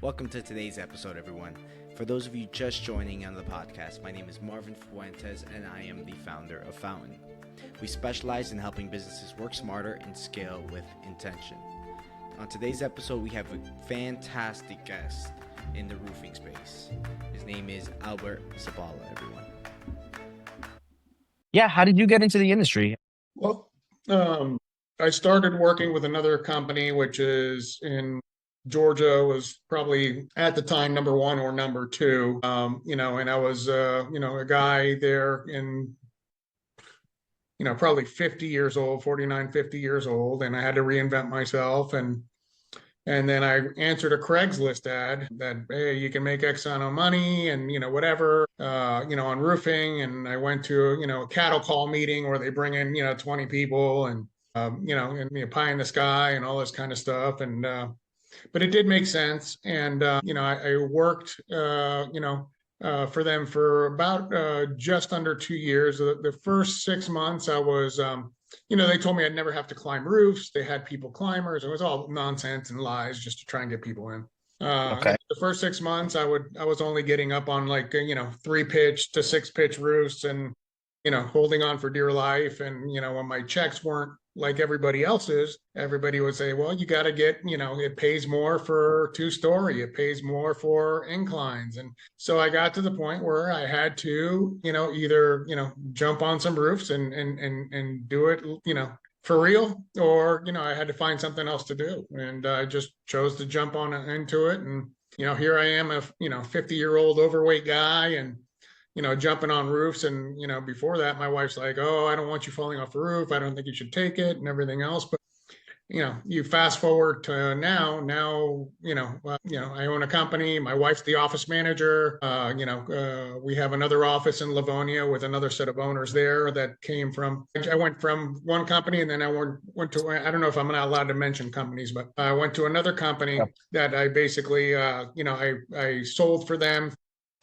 Welcome to today's episode, everyone. For those of you just joining on the podcast, my name is Marvin Fuentes and I am the founder of Fountain. We specialize in helping businesses work smarter and scale with intention. On today's episode, we have a fantastic guest in the roofing space. His name is Zabala, everyone. Yeah, how did you get into the industry? Well, I started working with another company, which is in Georgia, was probably at the time number one or number two. And I was, a guy there in, probably 50 years old, 49, 50 years old, and I had to reinvent myself. And then I answered a Craigslist ad that, hey, you can make X amount of money and, whatever, on roofing. And I went to, a cattle call meeting where they bring in, 20 people and, pie in the sky and all this kind of stuff. And, but it did make sense. And, I worked, for them for about just under 2 years. The first 6 months I was, they told me I'd never have to climb roofs. They had people climbers. It was all nonsense and lies just to try and get people in. Okay. The first 6 months I was only getting up on like, 3-pitch to 6-pitch roofs and, holding on for dear life. And, when my checks weren't like everybody else's, everybody would say, well, you got to get, it pays more for 2-story, it pays more for inclines. And so I got to the point where I had to, either, jump on some roofs and do it, for real, or, I had to find something else to do. And I just chose to jump on into it. And, here I am, a 50-year-old overweight guy and, jumping on roofs. And, before that, my wife's like, oh, I don't want you falling off the roof. I don't think you should take it and everything else. But, you fast forward to now, I own a company. My wife's the office manager. We have another office in Livonia with another set of owners there that came from, I went from one company and then I went to, I don't know if I'm not allowed to mention companies, but I went to another company that I basically, I sold for them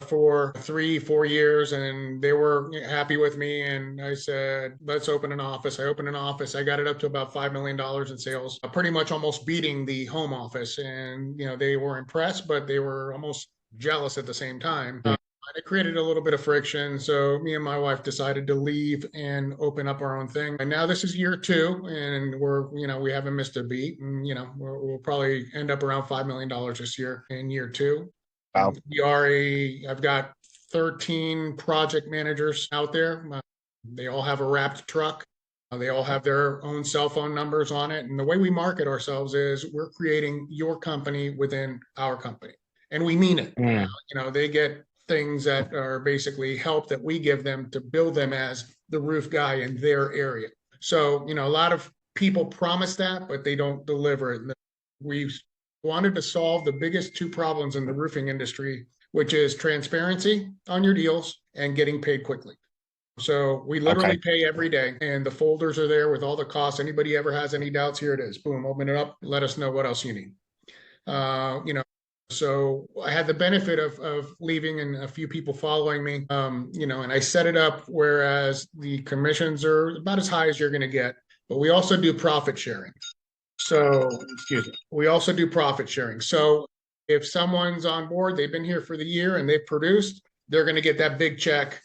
for 3-4 years and they were happy with me. And I said, let's open an office. I opened an office. I got it up to about $5 million in sales, pretty much almost beating the home office. And, they were impressed, but they were almost jealous at the same time. It created a little bit of friction. So me and my wife decided to leave and open up our own thing. And now this is year 2 and we're, we haven't missed a beat. And, we'll probably end up around $5 million this year in year 2. Wow. I've got 13 project managers out there. They all have a wrapped truck. They all have their own cell phone numbers on it. And the way we market ourselves is we're creating your company within our company. And we mean it. They get things that are basically help that we give them to build them as the roof guy in their area. So, a lot of people promise that, but they don't deliver it. We've wanted to solve the biggest 2 problems in the roofing industry, which is transparency on your deals and getting paid quickly. So we literally pay every day and the folders are there with all the costs. Anybody ever has any doubts, here it is. Boom, open it up. Let us know what else you need. So I had the benefit of leaving and a few people following me, and I set it up whereas the commissions are about as high as you're going to get, but we also do profit sharing. So, we also do profit sharing. So if someone's on board, they've been here for the year and they've produced, they're going to get that big check.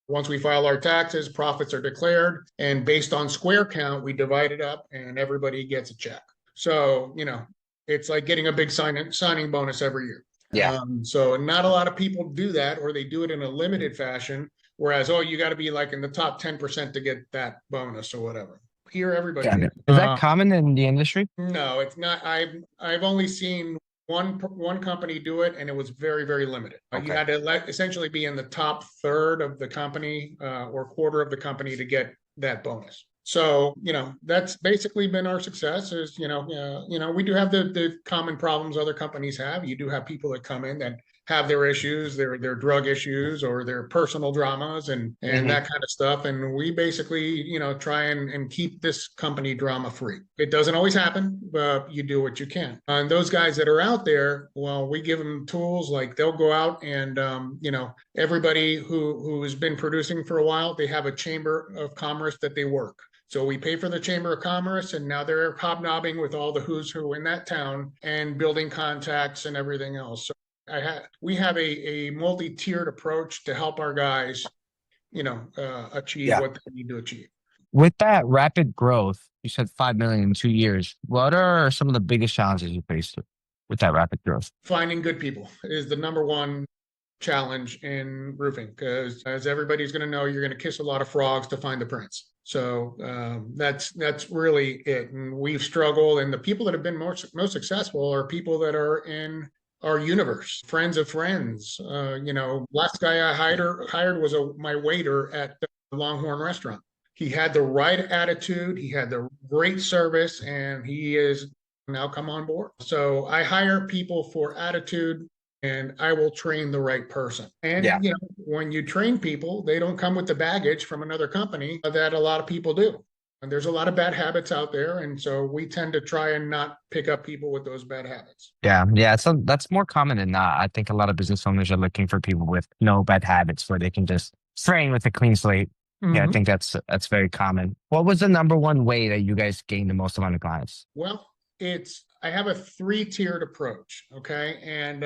Once we file our taxes, profits are declared. And based on square count, we divide it up and everybody gets a check. So, it's like getting a big signing bonus every year. Yeah. So not a lot of people do that, or they do it in a limited fashion. Whereas, you got to be like in the top 10% to get that bonus or whatever. Here, everybody. Is that common in the industry? No, it's not. I've only seen one company do it, and it was very, very limited. You had to essentially be in the top third of the company or quarter of the company to get that bonus. So, that's basically been our success is, we do have the common problems other companies have. You do have people that come in that have their issues, their drug issues or their personal dramas and that kind of stuff. And we basically, try and keep this company drama free. It doesn't always happen, but you do what you can. And those guys that are out there, well, we give them tools like they'll go out and, everybody who has been producing for a while, they have a chamber of commerce that they work. So we pay for the Chamber of Commerce, and now they're hobnobbing with all the who's who in that town and building contacts and everything else. So we have a multi-tiered approach to help our guys, achieve Yeah. what they need to achieve. With that rapid growth, you said 5 million in 2 years. What are some of the biggest challenges you faced with that rapid growth? Finding good people is the number one challenge in roofing, because as everybody's going to know, you're going to kiss a lot of frogs to find the prince. So that's really it. And we've struggled, and the people that have been most successful are people that are in our universe, friends of friends. Last guy I hired was my waiter at the Longhorn restaurant. He had the right attitude, he had the great service, and he is now come on board. So I hire people for attitude, and I will train the right person. And Yeah. when you train people, they don't come with the baggage from another company that a lot of people do. And there's a lot of bad habits out there, and so we tend to try and not pick up people with those bad habits. Yeah. So that's more common than not. I think a lot of business owners are looking for people with no bad habits where they can just train with a clean slate. Yeah, I think that's very common. What was the number one way that you guys gained the most amount of clients? Well, I have a 3-tiered approach, okay? And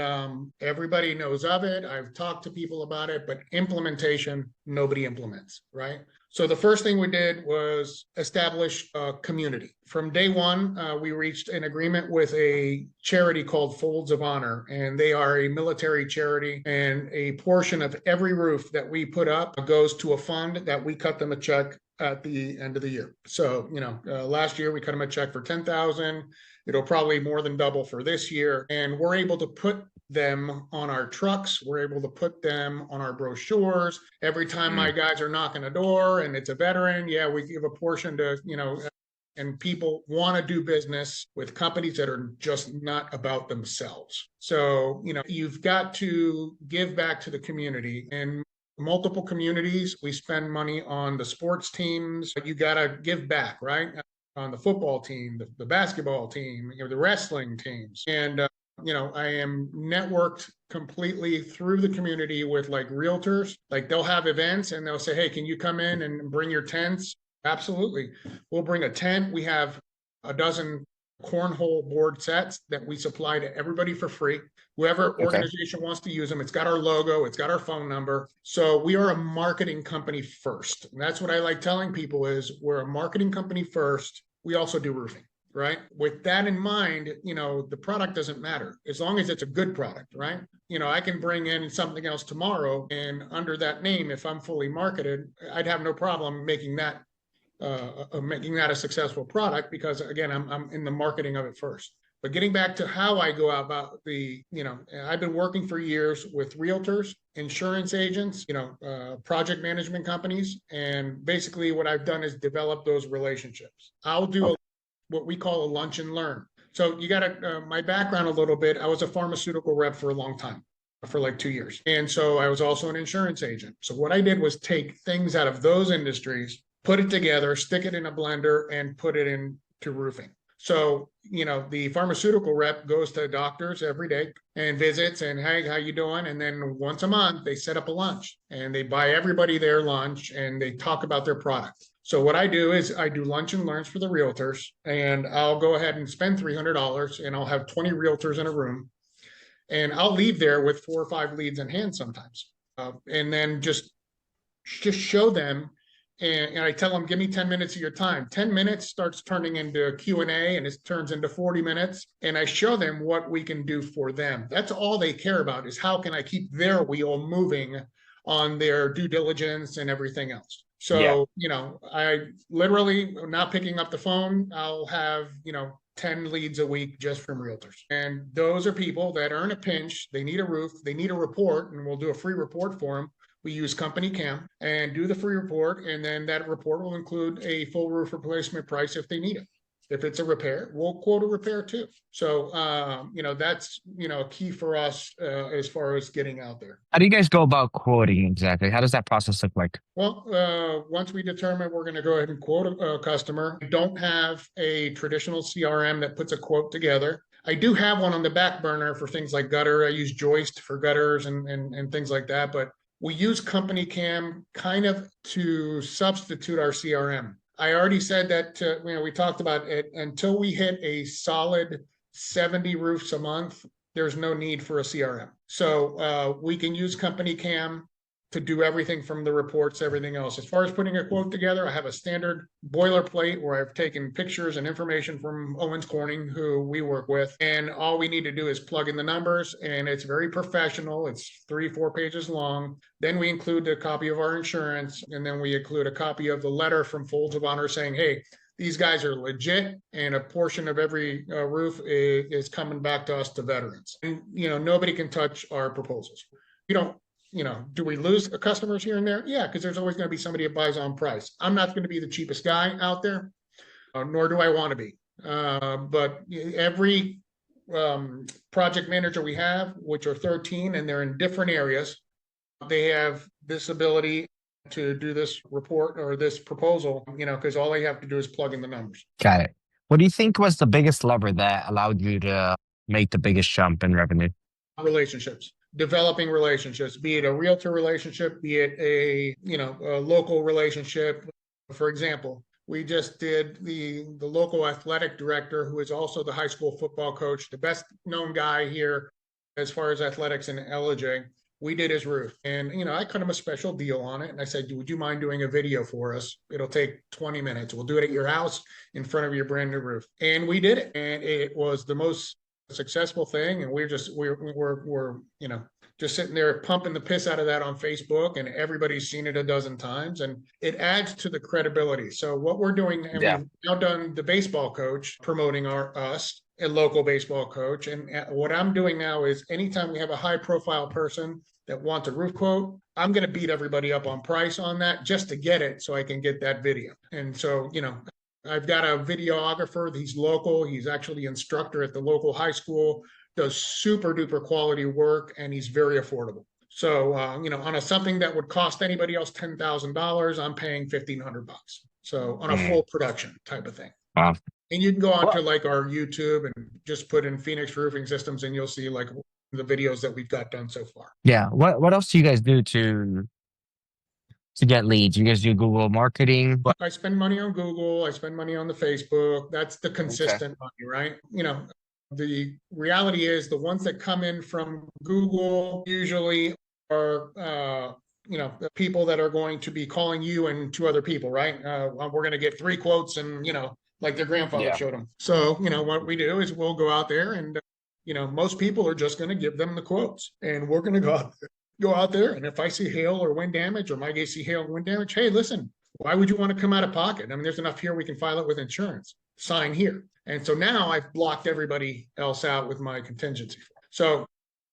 everybody knows of it. I've talked to people about it, but implementation, nobody implements, right? So the first thing we did was establish a community. From day one, we reached an agreement with a charity called Folds of Honor, and they are a military charity, and a portion of every roof that we put up goes to a fund that we cut them a check at the end of the year. So, last year we cut them a check for 10,000. It'll probably more than double for this year. And we're able to put them on our trucks. We're able to put them on our brochures. Every time my guys are knocking a door and it's a veteran, we give a portion to, and people want to do business with companies that are just not about themselves. So, you've got to give back to the community. And multiple communities, we spend money on the sports teams. You got to give back, right? On the football team, the basketball team, the wrestling teams. And, I am networked completely through the community with like realtors. Like they'll have events and they'll say, hey, can you come in and bring your tents? Absolutely. We'll bring a tent. We have a dozen cornhole board sets that we supply to everybody for free. Whoever organization wants to use them, it's got our logo, it's got our phone number. So we are a marketing company first. And that's what I like telling people is we're a marketing company first. We also do roofing, right? With that in mind, the product doesn't matter as long as it's a good product, right? I can bring in something else tomorrow, and under that name, if I'm fully marketed, I'd have no problem making that a successful product, because again, I'm in the marketing of it first. But getting back to how I go about I've been working for years with realtors, insurance agents, project management companies. And basically what I've done is develop those relationships. I'll do what we call a lunch and learn. So you got my background a little bit. I was a pharmaceutical rep for a long time, for like 2 years. And so I was also an insurance agent. So what I did was take things out of those industries, put it together, stick it in a blender, and put it into roofing. So, the pharmaceutical rep goes to doctors every day and visits and, hey, how you doing? And then once a month, they set up a lunch and they buy everybody their lunch and they talk about their product. So what I do is I do lunch and learns for the realtors, and I'll go ahead and spend $300 and I'll have 20 realtors in a room, and I'll leave there with 4 or 5 leads in hand sometimes. And then just show them. And I tell them, give me 10 minutes of your time. 10 minutes starts turning into a Q&A, and it turns into 40 minutes. And I show them what we can do for them. That's all they care about, is how can I keep their wheel moving on their due diligence and everything else. So, I literally, not picking up the phone, I'll have, 10 leads a week just from realtors. And those are people that are in a pinch. They need a roof, they need a report, and we'll do a free report for them. We use Company Cam and do the free report, and then that report will include a full roof replacement price if they need it. If it's a repair, we'll quote a repair too. So, that's, key for us as far as getting out there. How do you guys go about quoting exactly? How does that process look like? Well, once we determine we're going to go ahead and quote a customer, I don't have a traditional CRM that puts a quote together. I do have one on the back burner for things like gutter. I use Joist for gutters and things like that, but we use Company Cam kind of to substitute our CRM. I already said that, we talked about it until we hit a solid 70 roofs a month, there's no need for a CRM. So we can use Company Cam to do everything from the reports, everything else. As far as putting a quote together, I have a standard boilerplate where I've taken pictures and information from Owens Corning, who we work with. And all we need to do is plug in the numbers, and it's very professional. It's 3-4 pages long. Then we include a copy of our insurance, and then we include a copy of the letter from Folds of Honor saying, hey, these guys are legit, and a portion of every roof is coming back to us to veterans. And, nobody can touch our proposals. We don't, do we lose customers here and there? Yeah, because there's always going to be somebody that buys on price. I'm not going to be the cheapest guy out there, nor do I want to be. But every project manager we have, which are 13, and they're in different areas, they have this ability to do this report or this proposal, because all they have to do is plug in the numbers. Got it. What do you think was the biggest lever that allowed you to make the biggest jump in revenue? Relationships, developing relationships, be it a realtor relationship, be it a local relationship. For example, we just did the local athletic director, who is also the high school football coach, the best known guy here as far as athletics in LJ. We did his roof, and I cut him a special deal on it, and I said, would you mind doing a video for us? It'll take 20 minutes. We'll do it at your house in front of your brand new roof. And we did it, and it was the most successful thing. And we're just sitting there pumping the piss out of that on Facebook, and everybody's seen it a dozen times, and it adds to the credibility. So what we're doing, and we've now done the baseball coach promoting us, a local baseball coach. And what I'm doing now is anytime we have a high profile person that wants a roof quote, I'm going to beat everybody up on price on that just to get it so I can get that video. And so, I've got a videographer. He's local. He's actually the instructor at the local high school, does super duper quality work, and he's very affordable. So, on something that would cost anybody else $10,000, I'm paying $1,500. So on a full production type of thing. Wow. And you can go onto like our YouTube and just put in Phoenix Roofing Systems, and you'll see like the videos that we've got done so far. Yeah. What else do you guys do to get leads? You guys do Google marketing? I spend money on Google. I spend money on the Facebook. That's the consistent money, right? The reality is the ones that come in from Google usually are, the people that are going to be calling you and 2 other people, right? We're going to get 3 quotes, and, like their grandfather showed them. So, what we do is we'll go out there, and, most people are just going to give them the quotes, and we're going to go out there. And if I see hail or wind damage, or my guys see hail and wind damage, hey, listen, why would you want to come out of pocket? I mean, there's enough here. We can file it with insurance. Sign here. And so now I've blocked everybody else out with my contingency. So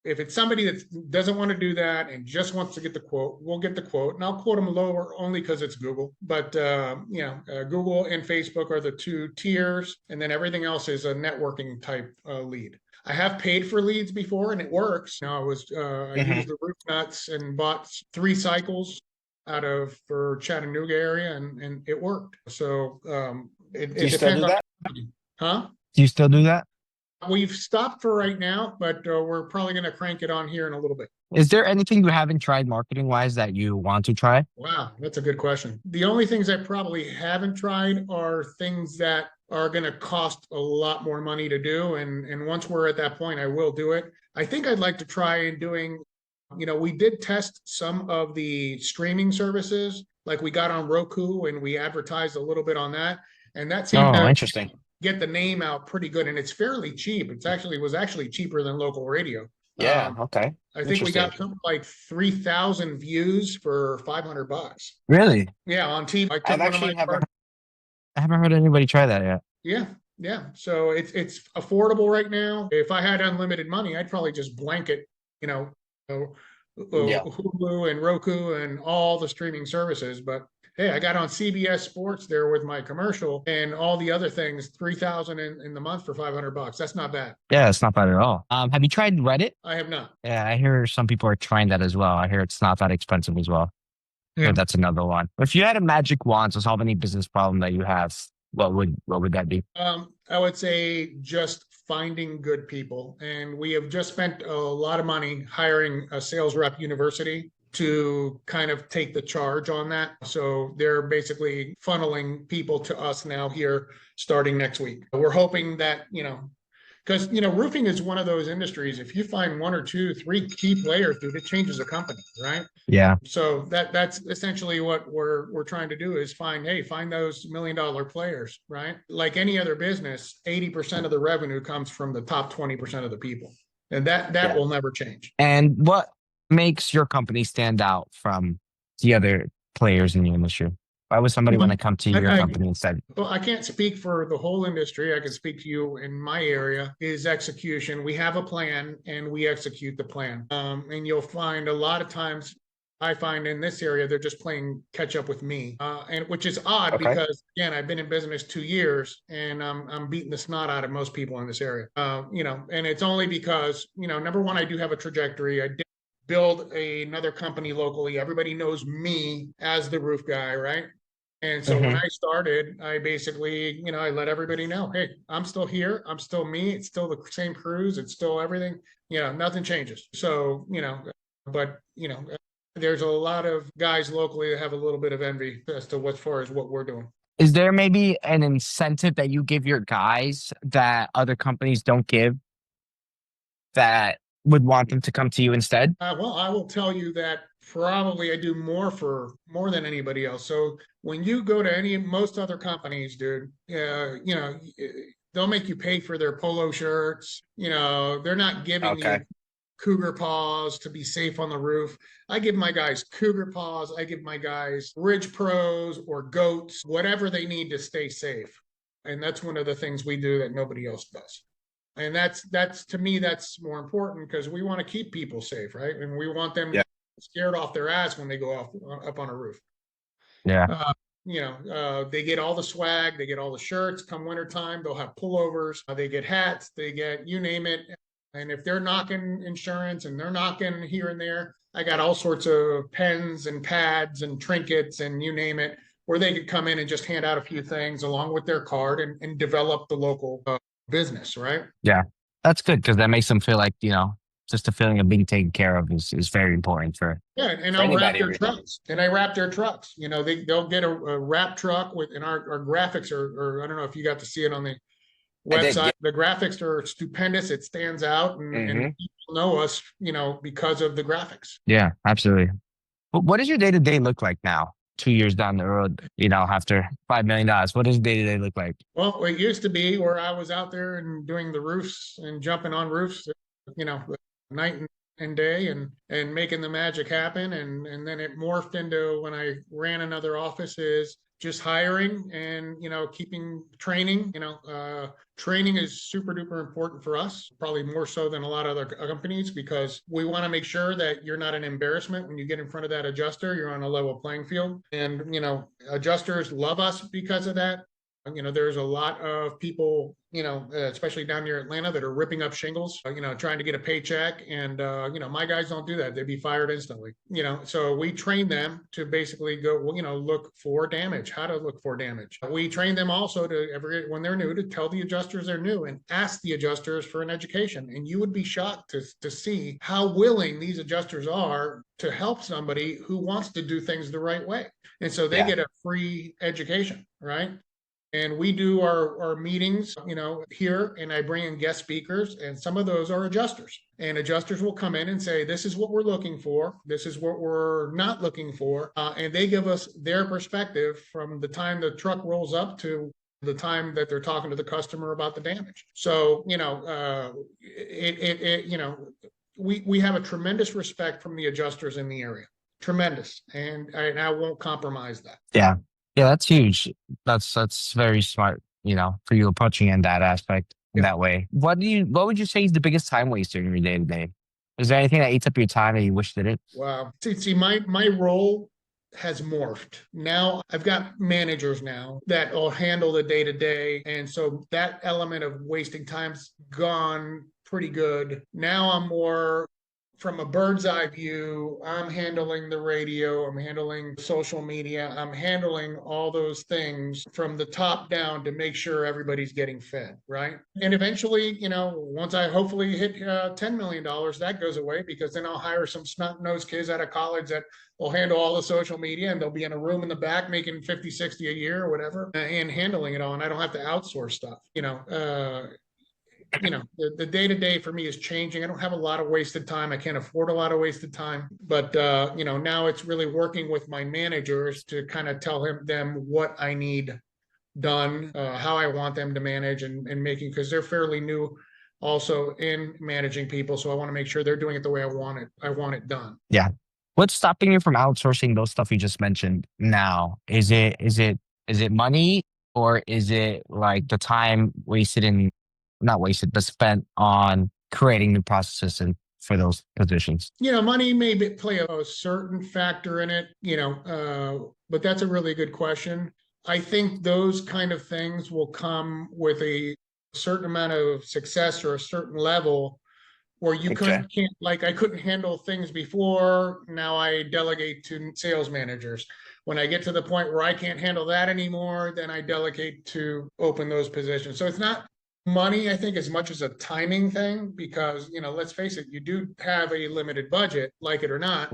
if it's somebody that doesn't want to do that and just wants to get the quote, we'll get the quote, and I'll quote them lower only because it's Google. But Google and Facebook are the 2 tiers, and then everything else is a networking type lead. I have paid for leads before, and it works. Now I used the roof nuts and bought 3 cycles for Chattanooga area, and it worked. So it Do you still do that? Huh? Do you still do that? We've stopped for right now, but we're probably going to crank it on here in a little bit. Is there anything you haven't tried marketing wise that you want to try? Wow, that's a good question. The only things I probably haven't tried are things that are going to cost a lot more money to do. And once we're at that point, I will do it. I think I'd like to try doing, we did test some of the streaming services. Like we got on Roku and we advertised a little bit on that. And that seemed to interesting. Get the name out pretty good, and it's fairly cheap. Was actually cheaper than local radio. Yeah. Okay. I think we got something like 3,000 views for $500. Really? Yeah, on TV. I haven't heard anybody try that yet. Yeah. So it's affordable right now. If I had unlimited money, I'd probably just blanket, Hulu and Roku and all the streaming services. But hey, I got on CBS Sports there with my commercial and all the other things, 3,000 in the month for $500. That's not bad. Yeah, it's not bad at all. Have you tried Reddit? I have not. Yeah, I hear some people are trying that as well. I hear it's not that expensive as well. Yeah. So that's another one. If you had a magic wand to solve any business problem that you have, what would that be? I would say just finding good people. And we have just spent a lot of money hiring a sales rep university. to kind of take the charge on that. So they're basically funneling people to us now here starting next week. We're hoping that, because roofing is one of those industries. If you find one or two, three key players, dude, it changes a company, right? Yeah. So that's essentially what we're trying to do is find those $1 million players, right? Like any other business, 80% of the revenue comes from the top 20% of the people, and that Yeah. will never change. And what makes your company stand out from the other players in the industry? Why would somebody want to come to your company instead? Well, I can't speak for the whole industry. I can speak to you in my area is execution. We have a plan and we execute the plan. And you'll find a lot of times I find in this area, they're just playing catch up with me. And which is odd Okay. because again, I've been in business 2 years and I'm beating the snot out of most people in this area. And it's only because, number one, I do have a trajectory. I did build another company locally. Everybody knows me as the roof guy, right? And so when I started, I basically, I let everybody know, hey, I'm still here. I'm still me. It's still the same crews. It's still everything. Nothing changes. So, but, there's a lot of guys locally that have a little bit of envy as to as far as what we're doing. Is there maybe an incentive that you give your guys that other companies don't give that would want them to come to you instead? Well, I will tell you that probably I do more than anybody else. So when you go to most other companies, dude, they'll make you pay for their polo shirts. They're not giving you Okay. cougar paws to be safe on the roof. I give my guys cougar paws. I give my guys Ridge Pros or goats, whatever they need to stay safe. And that's one of the things we do that nobody else does. And that's to me, that's more important because we want to keep people safe, right? And we want them scared off their ass when they go up on a roof. Yeah. They get all the swag, they get all the shirts. Come wintertime, they'll have pullovers, they get hats, they get you name it. And if they're knocking insurance and they're knocking here and there, I got all sorts of pens and pads and trinkets and you name it, where they could come in and just hand out a few things along with their card and develop the local business, right? Yeah. That's good because that makes them feel like, just the feeling of being taken care of is very important Yeah, and for I'll wrap anybody. their trucks. And I wrap their trucks. They'll get a wrap truck with, and our graphics are, I don't know if you got to see it on the I did, website. yeah. The graphics are stupendous. It stands out, and people know us, because of the graphics. Yeah, absolutely. But what does your day to day look like now? 2 years down the road, after $5 million, what does day to day look like? Well, it used to be where I was out there and doing the roofs and jumping on roofs, night and day and making the magic happen. And then it morphed into when I ran another office is just hiring and, keeping training, training is super duper important for us, probably more so than a lot of other companies, because we want to make sure that you're not an embarrassment when you get in front of that adjuster, you're on a level playing field. And, adjusters love us because of that. There's a lot of people, especially down near Atlanta that are ripping up shingles, trying to get a paycheck. And, my guys don't do that. They'd be fired instantly, so we train them to basically go, look for damage, how to look for damage. We train them also when they're new, to tell the adjusters they're new and ask the adjusters for an education. And you would be shocked to see how willing these adjusters are to help somebody who wants to do things the right way. And so they get a free education, right? And we do our meetings, here, and I bring in guest speakers, and some of those are adjusters. And adjusters will come in and say, this is what we're looking for. This is what we're not looking for. And they give us their perspective from the time the truck rolls up to the time that they're talking to the customer about the damage. So, we have a tremendous respect from the adjusters in the area. Tremendous. And I won't compromise that. Yeah. Yeah, that's huge. That's very smart, for you approaching in that aspect in that way. What would you say is the biggest time waster in your day to day? Is there anything that eats up your time that you wish that it? Wow. See, my role has morphed. Now I've got managers now that will handle the day to day. And so that element of wasting time's gone pretty good. Now I'm more from a bird's eye view, I'm handling the radio, I'm handling social media, I'm handling all those things from the top down to make sure everybody's getting fed, right? And eventually, once I hopefully hit $10 million, that goes away because then I'll hire some snot-nosed kids out of college that will handle all the social media and they'll be in a room in the back making 50, 60 a year or whatever and handling it all. And I don't have to outsource stuff, the day-to-day for me is changing. I don't have a lot of wasted time. I can't afford a lot of wasted time, but now it's really working with my managers to kind of tell them what I need done, how I want them to manage and making, because they're fairly new also in managing people. So I want to make sure they're doing it the way I want it. I want it done. Yeah. What's stopping you from outsourcing those stuff you just mentioned now? Is it money, or is it like the time wasted in not wasted, but spent on creating new processes and for those positions? Money may play a certain factor in it, but that's a really good question. I think those kind of things will come with a certain amount of success or a certain level where you Okay. can't, like I couldn't handle things before. Now I delegate to sales managers. When I get to the point where I can't handle that anymore, then I delegate to open those positions. So it's not money, I think, as much as a timing thing, because, let's face it, you do have a limited budget, like it or not,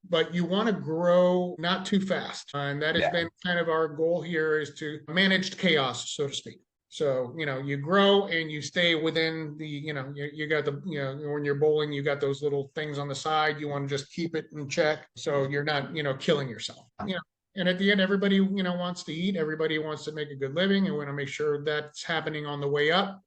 but you want to grow not too fast. And that has Yeah. been kind of our goal here, is to manage chaos, so to speak. So, you grow and you stay within the, you got the, when you're bowling, you got those little things on the side. You want to just keep it in check so you're not, killing yourself. And at the end, everybody, wants to eat. Everybody wants to make a good living, and we want to make sure that's happening on the way up.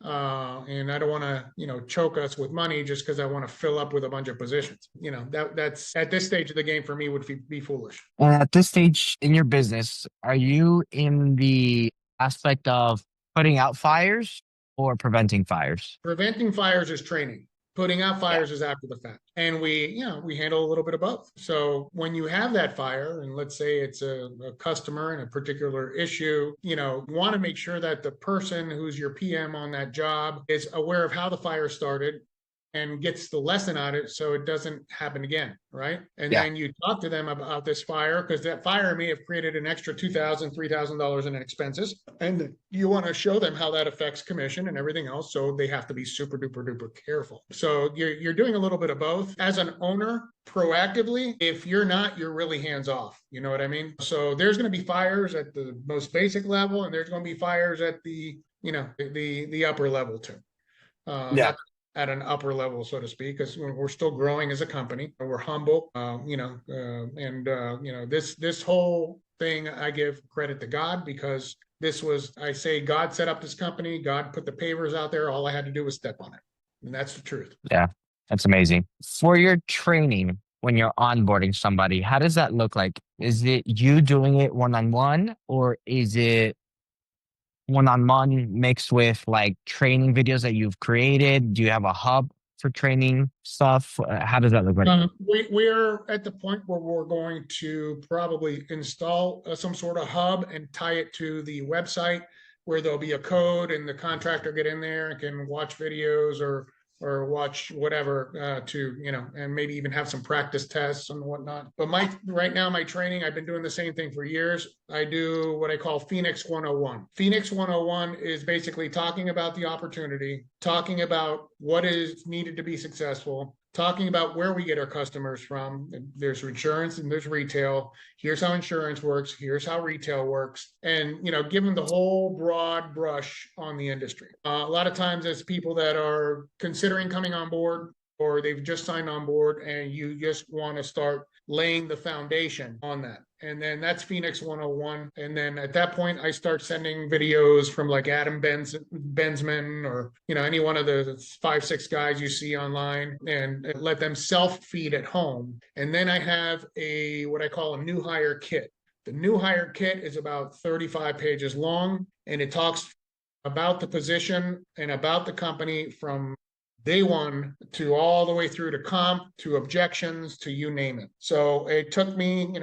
And I don't want to, choke us with money just because I want to fill up with a bunch of positions. That's at this stage of the game for me would be foolish. And at this stage in your business, are you in the aspect of putting out fires or preventing fires? Preventing fires is training. Putting out Yeah. fires is after the fact. And we handle a little bit of both. So when you have that fire, and let's say it's a customer and a particular issue, you want to make sure that the person who's your PM on that job is aware of how the fire started and gets the lesson out of it so it doesn't happen again, right? And Yeah. then you talk to them about this fire, because that fire may have created an extra $2,000, $3,000 in expenses. And you want to show them how that affects commission and everything else. So they have to be super duper duper careful. So you're doing a little bit of both. As an owner, proactively, if you're not, you're really hands off. You know what I mean? So there's going to be fires at the most basic level, and there's going to be fires at the, the upper level too. Yeah. Not at an upper level, so to speak, because we're still growing as a company. We're humble, this whole thing, I give credit to God, because I say God set up this company. God put the pavers out there. All I had to do was step on it. And that's the truth. Yeah. That's amazing. For your training, when you're onboarding somebody, how does that look like? Is it you doing it one-on-one, or is it one-on-one mixed with like training videos that you've created? Do you have a hub for training stuff? How does that look like? We're at the point where we're going to probably install some sort of hub and tie it to the website, where there'll be a code and the contractor get in there and can watch videos or watch whatever and maybe even have some practice tests and whatnot. But right now, my training, I've been doing the same thing for years. I do what I call Phoenix 101. Phoenix 101 is basically talking about the opportunity, talking about what is needed to be successful, talking about where we get our customers from. There's insurance and there's retail. Here's how insurance works. Here's how retail works. And, give them the whole broad brush on the industry. A lot of times it's people that are considering coming on board, or they've just signed on board, and you just want to start laying the foundation on that. And then that's Phoenix 101. And then at that point, I start sending videos from like Adam Bensman, or, any one of the 5-6 guys you see online, and let them self-feed at home. And then I have what I call a new hire kit. The new hire kit is about 35 pages long, and it talks about the position and about the company from day one to all the way through to comp, to objections, to you name it. So it took me,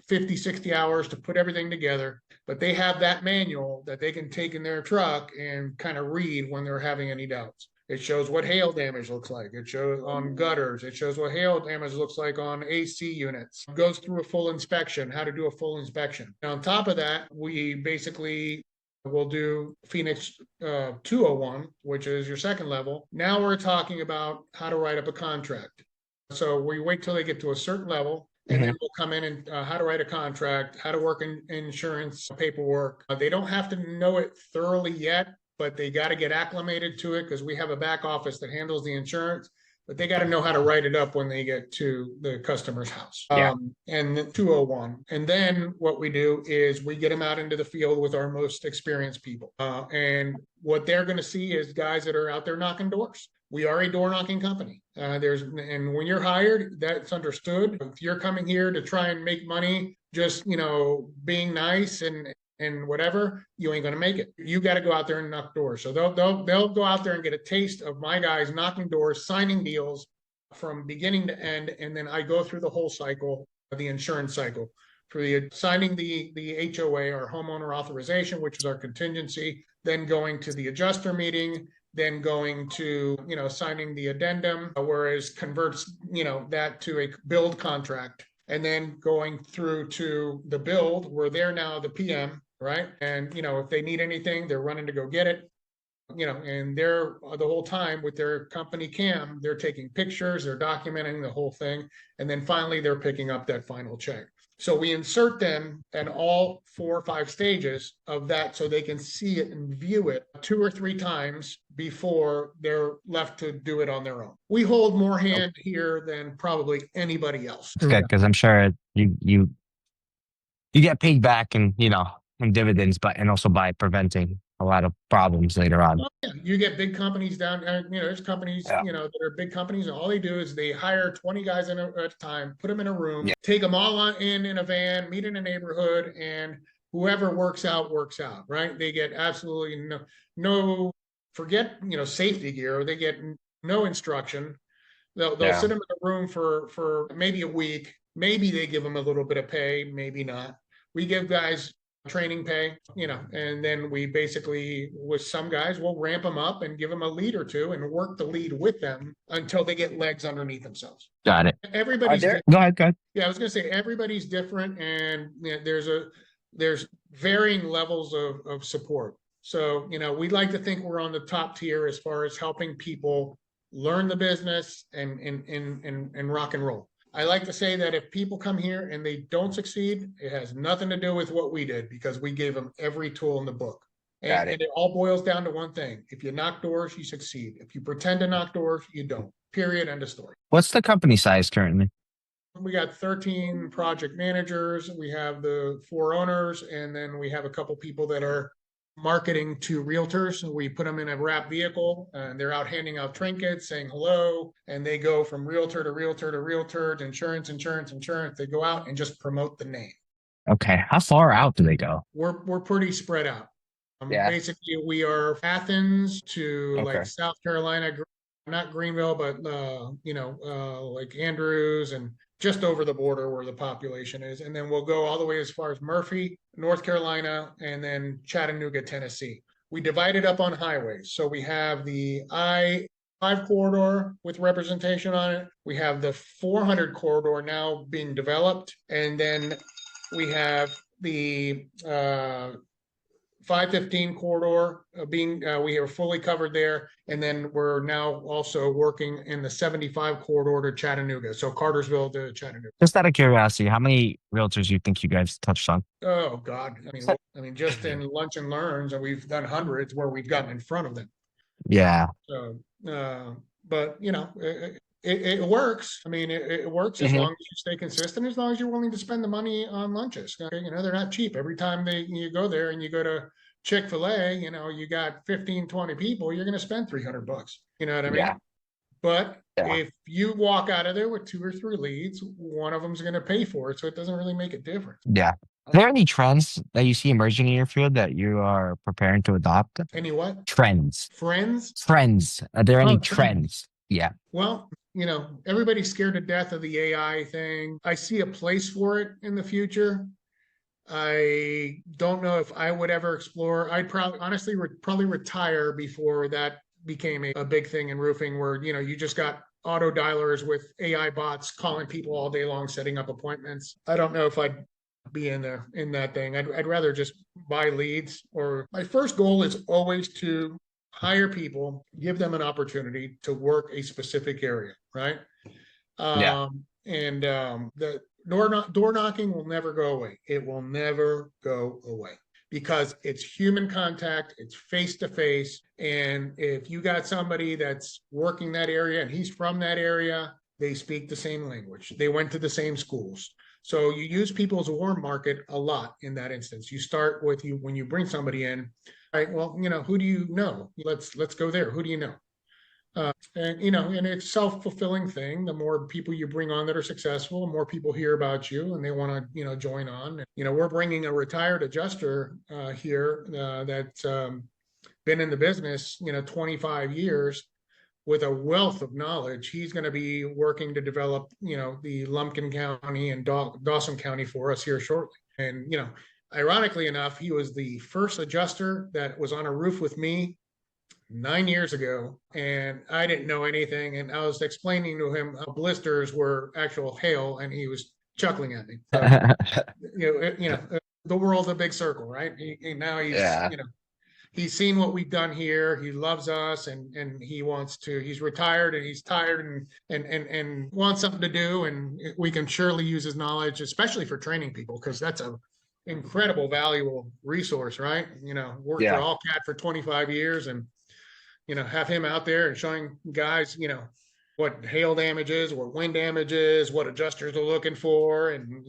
50, 60 hours to put everything together, but they have that manual that they can take in their truck and kind of read when they're having any doubts. It shows what hail damage looks like. It shows on gutters. It shows what hail damage looks like on AC units. It goes through a full inspection, how to do a full inspection. And on top of that, we basically will do Phoenix 201, which is your second level. Now we're talking about how to write up a contract. So we wait till they get to a certain level, and then we'll come in and how to write a contract, how to work in insurance paperwork. They don't have to know it thoroughly yet, but they got to get acclimated to it because we have a back office that handles the insurance, but they got to know how to write it up when they get to the customer's house. Yeah. And the 201. And then what we do is we get them out into the field with our most experienced people. And what they're going to see is guys that are out there knocking doors. We are a door knocking company. And when you're hired, that's understood. If you're coming here to try and make money, just, being nice and whatever, you ain't going to make it. You got to go out there and knock doors. So they'll go out there and get a taste of my guys knocking doors, signing deals from beginning to end. And then I go through the whole cycle, the insurance cycle, for the signing the HOA, our homeowner authorization, which is our contingency, then going to the adjuster meeting, then going to, signing the addendum, whereas converts, that to a build contract, and then going through to the build where they're now the PM, right? And, if they need anything, they're running to go get it, and they're the whole time with their company cam, they're taking pictures, they're documenting the whole thing. And then finally, they're picking up that final check. So we insert them in all 4 or 5 stages of that so they can see it and view it 2 or 3 times before they're left to do it on their own. We hold more hand here than probably anybody else. It's good because I'm sure you get paid back in dividends, and also by preventing a lot of problems later on. You get big companies down, there's companies, that are big companies, and all they do is they hire 20 guys at a time, put them in a room, take them all in a van, meet in a neighborhood, and whoever works out, right? They get absolutely no forget, safety gear. They get no instruction. They'll sit them in a room for maybe a week. Maybe they give them a little bit of pay, maybe not. We give guys training pay, and then we basically, with some guys, we'll ramp them up and give them a lead or two and work the lead with them until they get legs underneath themselves. Got it. Everybody's Go ahead. Yeah, I was going to say everybody's different, and there's varying levels of support. So, we'd like to think we're on the top tier as far as helping people learn the business and rock and roll. I like to say that if people come here and they don't succeed, it has nothing to do with what we did, because we gave them every tool in the book. And it all boils down to one thing. If you knock doors, you succeed. If you pretend to knock doors, you don't. Period. End of story. What's the company size currently? We got 13 project managers. We have the 4 owners, and then we have a couple people that are marketing to realtors. We put them in a wrap vehicle, and they're out handing out trinkets, saying hello, and they go from realtor to realtor to realtor to insurance. They go out and just promote the name. Okay. How far out do they go? We're pretty spread out. Basically, we are Athens to like South Carolina, not Greenville, but like Andrews and just over the border where the population is. And then we'll go all the way as far as Murphy, North Carolina, and then Chattanooga, Tennessee. We divide it up on highways. So we have the I-5 corridor with representation on it. We have the 400 corridor now being developed. And then we have the 515 corridor we are fully covered there. And then we're now also working in the 75 corridor to Chattanooga. So Cartersville to Chattanooga. Just out of curiosity, how many realtors do you think you guys touched on? Oh God. I mean, just in lunch and learns, and we've done hundreds where we've gotten in front of them. Yeah. So, but it works. I mean, it works as long as you stay consistent, as long as you're willing to spend the money on lunches. They're not cheap. Every time you go there and you go to Chick-fil-A, you got 15, 20 people, you're going to spend $300. You know what I mean? Yeah. But if you walk out of there with 2 or 3 leads, one of them's going to pay for it. So it doesn't really make a difference. Yeah. Are there any trends that you see emerging in your field that you are preparing to adopt? Any what? Trends. Trends? Are there any trends? Yeah. Well, everybody's scared to death of the AI thing. I see a place for it in the future. I don't know if I would ever explore. I'd probably retire before that became a big thing in roofing where, you just got auto dialers with AI bots calling people all day long, setting up appointments. I don't know if I'd be in that thing. I'd rather just buy leads. Or my first goal is always to hire people, give them an opportunity to work a specific area, right? Yeah. The door knocking will never go away. It will never go away because it's human contact, it's face to face. And if you got somebody that's working that area and he's from that area, they speak the same language. They went to the same schools. So you use people's warm market a lot in that instance. You start with you when you bring somebody in, right? Well, who do you know? Let's go there. Who do you know? And it's self-fulfilling thing. The more people you bring on that are successful, the more people hear about you and they want to, join on. We're bringing a retired adjuster here that's been in the business, 25 years with a wealth of knowledge. He's going to be working to develop, the Lumpkin County and Dawson County for us here shortly. And, ironically enough, he was the first adjuster that was on a roof with me 9 years ago, and I didn't know anything. And I was explaining to him how blisters were actual hail, and he was chuckling at me. So, the world's a big circle, right? Now Yeah. he's seen what we've done here. He loves us, and he wants to. He's retired, and he's tired, and wants something to do. And we can surely use his knowledge, especially for training people, because that's a incredible, valuable resource, right? Worked for Yeah. AllCat for 25 years, and have him out there and showing guys, what hail damage is, what wind damage is, what adjusters are looking for, and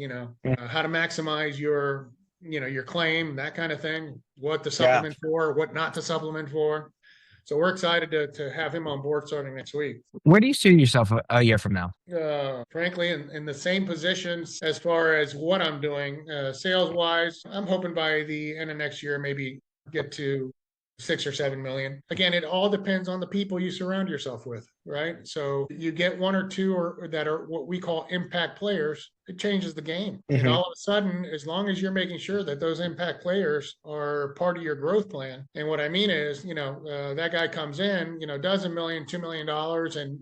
how to maximize your claim, that kind of thing, what to Yeah. supplement for, what not to supplement for. So we're excited to have him on board starting next week. Where do you see yourself a year from now? Frankly, in the same positions as far as what I'm doing, sales wise, I'm hoping by the end of next year, maybe get to 6 or 7 million. Again, it all depends on the people you surround yourself with, right? So you get one or two or that are what we call impact players, it changes the game. And Hmm. all of a sudden, as long as you're making sure that those impact players are part of your growth plan, and what I mean is, that guy comes in, does $1 million, $2 million,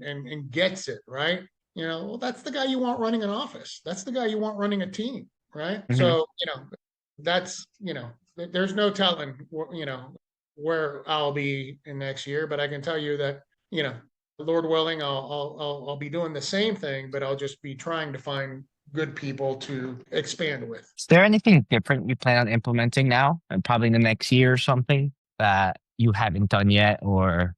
and gets it, right? Well, that's the guy you want running an office. That's the guy you want running a team, right? Hmm. So, that's, there's no telling, where I'll be in next year, but I can tell you that, Lord willing, I'll be doing the same thing, but I'll just be trying to find good people to expand with. Is there anything different you plan on implementing now and probably in the next year or something that you haven't done yet? Or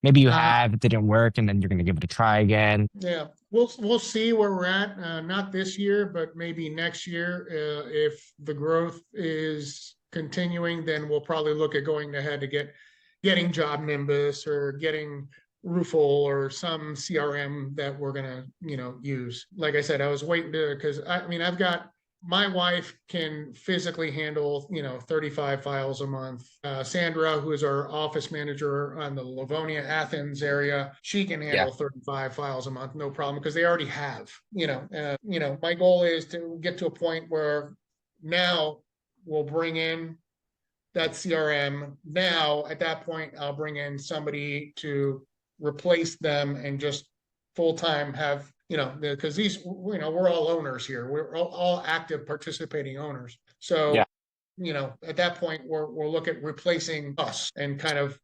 maybe you Uh, have, it didn't work, and then you're going to give it a try again? yeah, we'll see where we're at. Not this year, but maybe next year. If the growth is continuing, then we'll probably look at going ahead to getting Job Nimbus or getting Roofle or some CRM that we're gonna, use. Like I said, I was waiting because I've got my wife can physically handle, 35 files a month. Sandra, who is our office manager on the Livonia, Athens area, she can Yeah. handle 35 files a month, no problem, because they already have, my goal is to get to a point where now we'll bring in that CRM. Now, at that point, I'll bring in somebody to replace them and just full time have, because we're all owners here. We're all active participating owners. So, Yeah. at that point, we'll look at replacing us and kind of,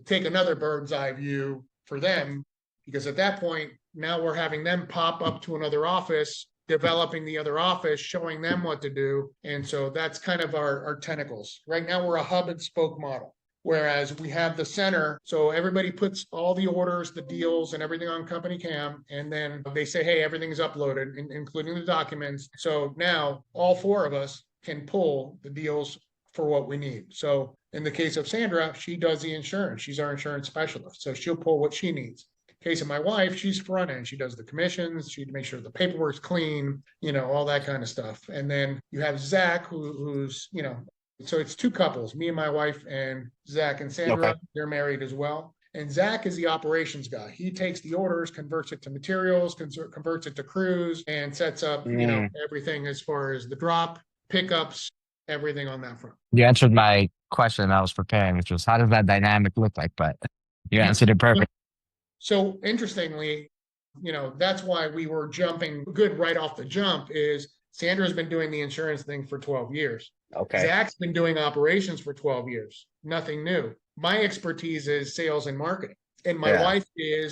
take another bird's eye view for them. Because at that point, now we're having them pop up to another office, developing the other office, showing them what to do. And so that's kind of our tentacles. Right now, we're a hub and spoke model. Whereas we have the center, so everybody puts all the orders, the deals, and everything on Company Cam, and then they say, hey, everything's uploaded, including the documents. So now all four of us can pull the deals for what we need. So in the case of Sandra, she does the insurance. She's our insurance specialist. So she'll pull what she needs. Case of my wife, she's front end. She does the commissions. She makes sure the paperwork's clean, all that kind of stuff. And then you have Zach, who's, so it's two couples, me and my wife, and Zach and Sandra. Okay. They're married as well. And Zach is the operations guy. He takes the orders, converts it to materials, converts it to crews, and sets up, Mm. everything as far as the drop, pickups, everything on that front. You answered my question I was preparing, which was how does that dynamic look like? But You answered it perfect. So interestingly, that's why we were jumping good right off the jump is Sandra's been doing the insurance thing for 12 years. Okay. Zach's been doing operations for 12 years. Nothing new. My expertise is sales and marketing. And my wife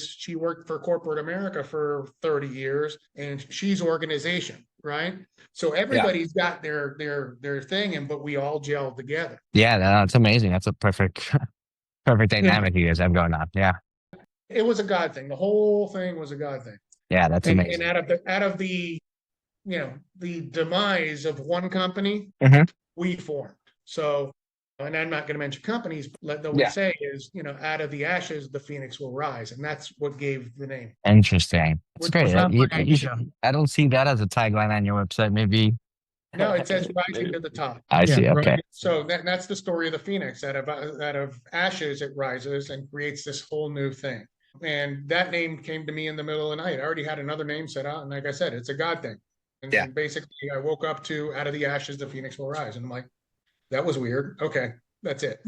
she worked for corporate America for 30 years and she's organization, right? So everybody's got their thing, but we all gel together. Yeah, that's amazing. That's a perfect dynamic you guys have going on. Yeah. It was a God thing. The whole thing was a God thing. Yeah, that's amazing. And out of the the demise of one company, we formed. So, and I'm not going to mention companies, but we say is, out of the ashes, the phoenix will rise. And that's what gave the name. Interesting. It's great. Not I don't see that as a tagline on your website. Maybe. No, it says rising to the top. I see. Okay. Right? So that's the story of the phoenix. Out of ashes, it rises and creates this whole new thing. And that name came to me in the middle of the night. I already had another name set out. And like I said, it's a God thing. And basically, I woke up to out of the ashes, the phoenix will rise. And I'm like, that was weird. Okay, that's it.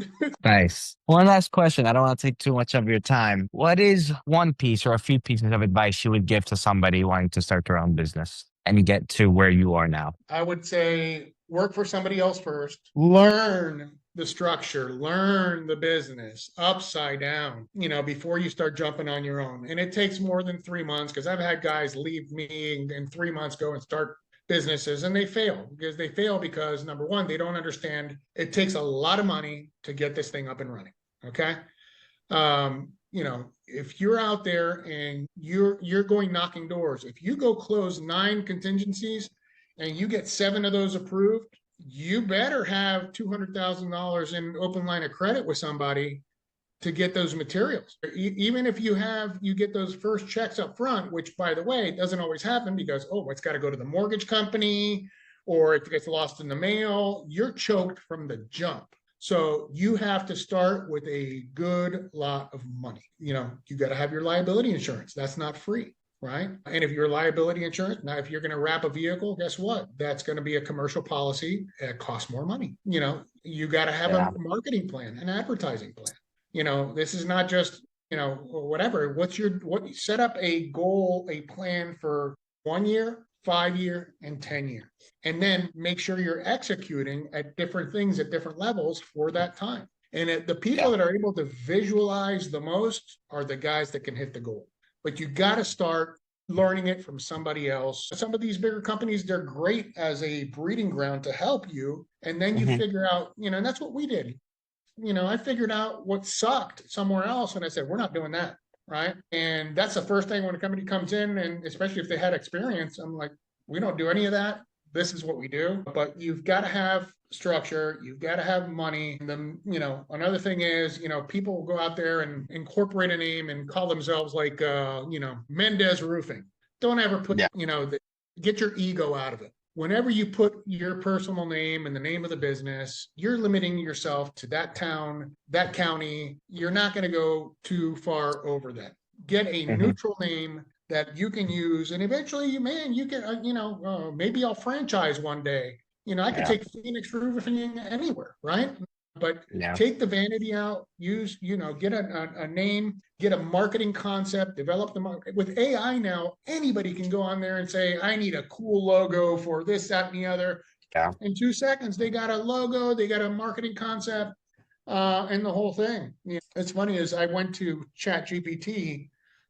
Nice. One last question. I don't want to take too much of your time. What is one piece or a few pieces of advice you would give to somebody wanting to start their own business and get to where you are now? I would say work for somebody else first. Learn the structure, learn the business upside down, before you start jumping on your own. And it takes more than 3 months because I've had guys leave me and in 3 months go and start businesses and they fail because number one, they don't understand it takes a lot of money to get this thing up and running. Okay. If you're out there and you're going knocking doors, if you go close 9 contingencies and you get 7 of those approved, you better have $200,000 in open line of credit with somebody to get those materials. Even if you get those first checks up front, which by the way, doesn't always happen because, it's got to go to the mortgage company or it gets lost in the mail, you're choked from the jump. So you have to start with a good lot of money. You got to have your liability insurance. That's not free. Right. And if your liability insurance, now if you're going to wrap a vehicle, guess what? That's going to be a commercial policy. It costs more money. You got to have a marketing plan, an advertising plan. This is not just, whatever. Set up a goal, a plan for 1 year, 5 year, and 10 year. And then make sure you're executing at different things at different levels for that time. And the people that are able to visualize the most are the guys that can hit the goal. But you got to start learning it from somebody else. Some of these bigger companies, they're great as a breeding ground to help you. And then you figure out, and that's what we did. I figured out what sucked somewhere else. And I said, we're not doing that. Right. And that's the first thing when a company comes in, and especially if they had experience, I'm like, we don't do any of that. This is what we do. But you've got to have structure. You've got to have money. And then, another thing is, people go out there and incorporate a name and call themselves like, Mendez Roofing. Don't ever put, get your ego out of it. Whenever you put your personal name and the name of the business, you're limiting yourself to that town, that county. You're not going to go too far over that. Get a neutral name that you can use. And eventually, you can, maybe I'll franchise one day. I could take Phoenix Roofing anywhere, right? But take the vanity out, use, get a name, get a marketing concept, develop the market. With AI now, anybody can go on there and say, I need a cool logo for this, that, and the other. Yeah. In 2 seconds, they got a logo, they got a marketing concept, and the whole thing. It's funny is I went to ChatGPT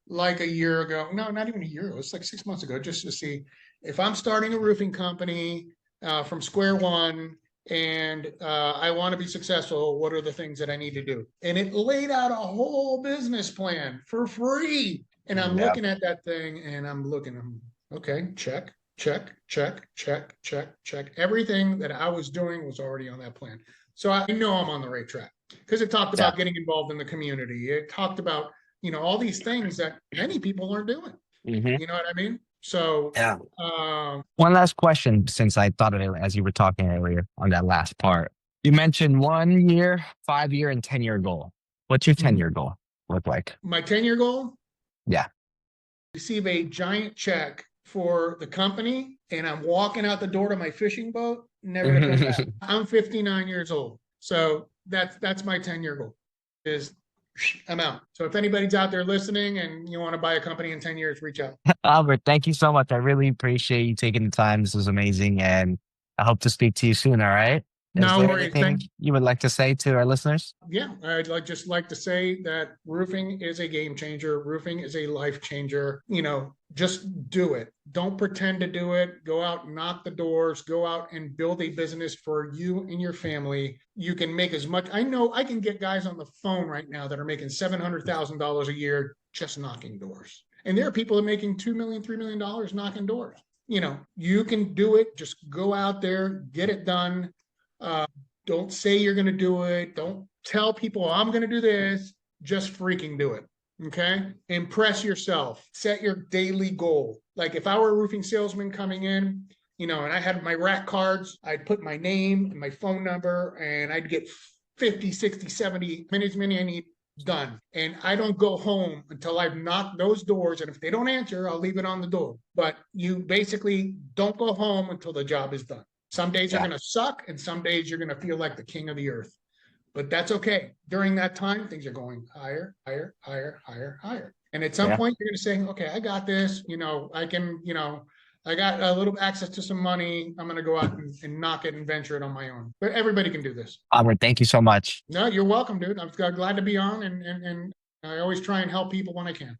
like a year ago. No, not even a year ago. It's like 6 months ago, just to see if I'm starting a roofing company from square one and I want to be successful, what are the things that I need to do? And it laid out a whole business plan for free. And I'm looking at that thing and I'm looking, okay, check, check, check, check, check, check. Everything that I was doing was already on that plan. So I know I'm on the right track because it talked about getting involved in the community. It talked about, all these things that many people aren't doing. You know what I mean? So one last question, since I thought of it as you were talking earlier on that last part. You mentioned 1 year, 5 year, and 10-year goal. What's your 10-year goal look like? My 10-year goal? Yeah. Receive a giant check for the company, and I'm walking out the door to my fishing boat, never to come back. I'm 59 years old. So that's my 10-year goal is I'm out. So if anybody's out there listening and you want to buy a company in 10 years, reach out. Albert, thank you so much. I really appreciate you taking the time. This was amazing. And I hope to speak to you soon. All right. Is No there worries. anything you would like to say to our listeners? Yeah, I'd just like to say that roofing is a game changer. Roofing is a life changer. Just do it. Don't pretend to do it. Go out, knock the doors, go out and build a business for you and your family. You can make as much. I know I can get guys on the phone right now that are making $700,000 a year just knocking doors. And there are people that are making $2 million, $3 million knocking doors. You can do it. Just go out there, get it done. Don't say you're going to do it. Don't tell people I'm going to do this. Just freaking do it. Okay. Impress yourself. Set your daily goal. Like if I were a roofing salesman coming in, and I had my rack cards, I'd put my name and my phone number and I'd get 50, 60, 70 minutes, many I need done. And I don't go home until I've knocked those doors. And if they don't answer, I'll leave it on the door. But you basically don't go home until the job is done. Some days are Yeah. going to suck, and some days you're going to feel like the king of the earth. But that's okay. During that time, things are going higher, higher, higher, higher, higher. And at some Yeah. point, you're going to say, okay, I got this. I can, I got a little access to some money. I'm going to go out and knock it and venture it on my own. But everybody can do this. Albert, thank you so much. No, you're welcome, dude. I'm glad to be on, and I always try and help people when I can.